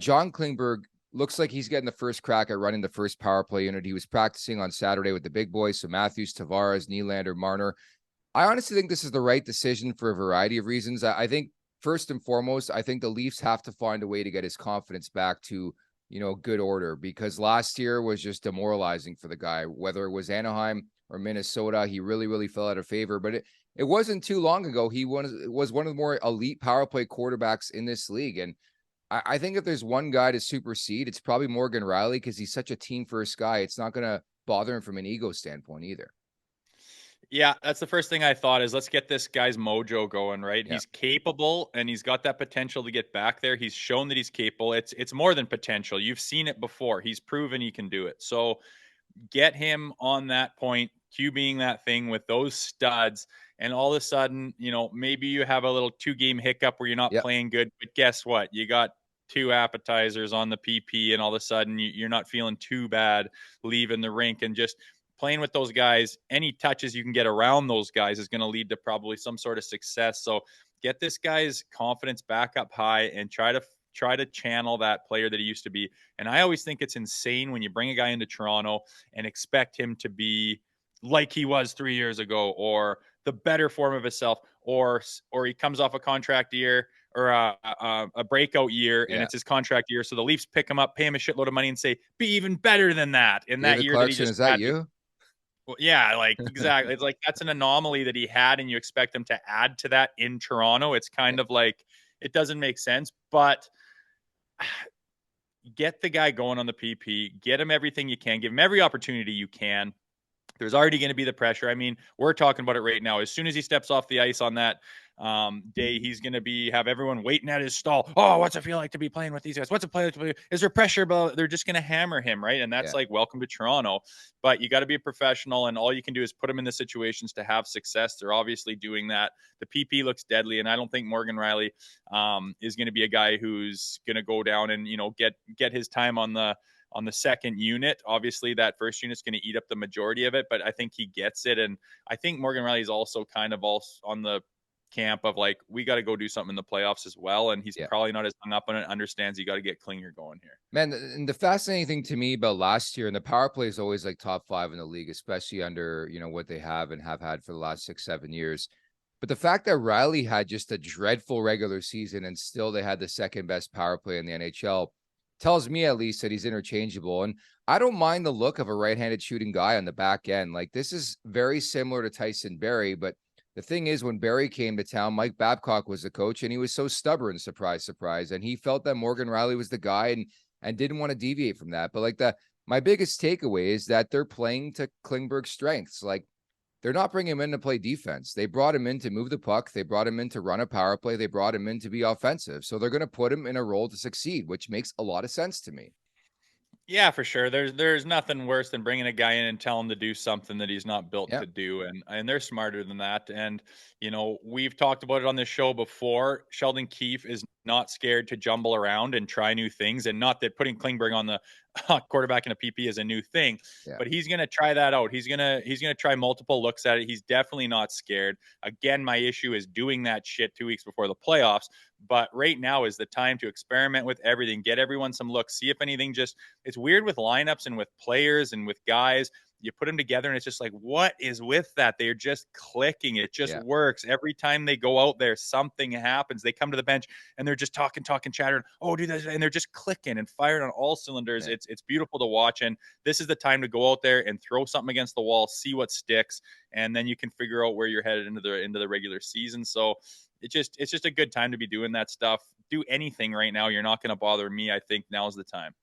John Klingberg looks like he's getting the first crack at running the first power play unit. He was practicing on Saturday with the big boys, so Matthews, Tavares, Nylander, Marner. I honestly think this is the right decision for a variety of reasons. I think first and foremost, I think the Leafs have to find a way to get his confidence back to, good order, because last year was just demoralizing for the guy, whether it was Anaheim or Minnesota. He really, really fell out of favor, but it wasn't too long ago. He was one of the more elite power play quarterbacks in this league. And I think if there's one guy to supersede, it's probably Morgan Rielly, because he's such a team first guy. It's not going to bother him from an ego standpoint either. Yeah, that's the first thing I thought is let's get this guy's mojo going, right? Yeah. He's capable and he's got that potential to get back there. He's shown that he's capable. It's more than potential. You've seen it before. He's proven he can do it. So get him on that point, QBing that thing with those studs, and all of a sudden, maybe you have a little 2-game hiccup where you're not Yep. playing good, but guess what? You got 2 appetizers on the PP, and all of a sudden you're not feeling too bad leaving the rink, and just playing with those guys. Any touches you can get around those guys is going to lead to probably some sort of success. So get this guy's confidence back up high and try to channel that player that he used to be. And I always think it's insane when you bring a guy into Toronto and expect him to be like he was 3 years ago, or the better form of himself, or he comes off a contract year or a breakout year, and Yeah. it's his contract year. So the Leafs pick him up, pay him a shitload of money, and say, be even better than that in that David year that he Clarkson, just is that had. you? Well, yeah, like exactly. It's like that's an anomaly that he had, and you expect him to add to that in Toronto. It's Yeah. kind of like it doesn't make sense, but get the guy going on the PP, get him everything you can, give him every opportunity you can. There's already going to be the pressure. I mean, we're talking about it right now. As soon as he steps off the ice on that day, he's going to have everyone waiting at his stall. Oh, what's it feel like to be playing with these guys? What's it play like to play? Is there pressure? But they're just going to hammer him, right? And that's Yeah. like, welcome to Toronto. But you got to be a professional, and all you can do is put them in the situations to have success. They're obviously doing that. The PP looks deadly, and I don't think Morgan Rielly is going to be a guy who's going to go down and get his time on the second unit. Obviously, that first unit's going to eat up the majority of it, but I think he gets it. And I think Morgan Rielly is also kind of also on the camp of like, we got to go do something in the playoffs as well. And he's Yeah. probably not as hung up on it, understands you got to get Klinger going here. Man, and the fascinating thing to me about last year, and the power play is always like top 5 in the league, especially under, what they have and have had for the last 6, 7 years. But the fact that Riley had just a dreadful regular season and still they had the second best power play in the NHL tells me at least that he's interchangeable. And I don't mind the look of a right-handed shooting guy on the back end. Like, this is very similar to Tyson Barrie, but the thing is, when Barrie came to town, Mike Babcock was the coach, and he was so stubborn, surprise, surprise. And he felt that Morgan Rielly was the guy and didn't want to deviate from that. But like my biggest takeaway is that they're playing to Klingberg's strengths. Like, they're not bringing him in to play defense. They brought him in to move the puck. They brought him in to run a power play. They brought him in to be offensive. So they're going to put him in a role to succeed, which makes a lot of sense to me. Yeah, for sure. There's nothing worse than bringing a guy in and telling him to do something that he's not built Yeah. to do, and they're smarter than that. And we've talked about it on this show before. Sheldon Keefe is not scared to jumble around and try new things, and not that putting Klingberg on the quarterback in a PP is a new thing, Yeah. but he's gonna try that out. He's gonna try multiple looks at it. He's definitely not scared. Again, my issue is doing that shit 2 weeks before the playoffs. But right now is the time to experiment with everything, get everyone some looks, see if anything just it's weird with lineups and with players and with guys. You put them together and it's just like, what is with that? They're just clicking. It just Yeah. works. Every time they go out there, something happens. They come to the bench and they're just talking, chattering. Oh, do this. And they're just clicking and firing on all cylinders. Yeah. It's beautiful to watch. And this is the time to go out there and throw something against the wall, see what sticks. And then you can figure out where you're headed into the regular season. So it's just a good time to be doing that stuff. Do anything right now. You're not going to bother me. I think now's the time.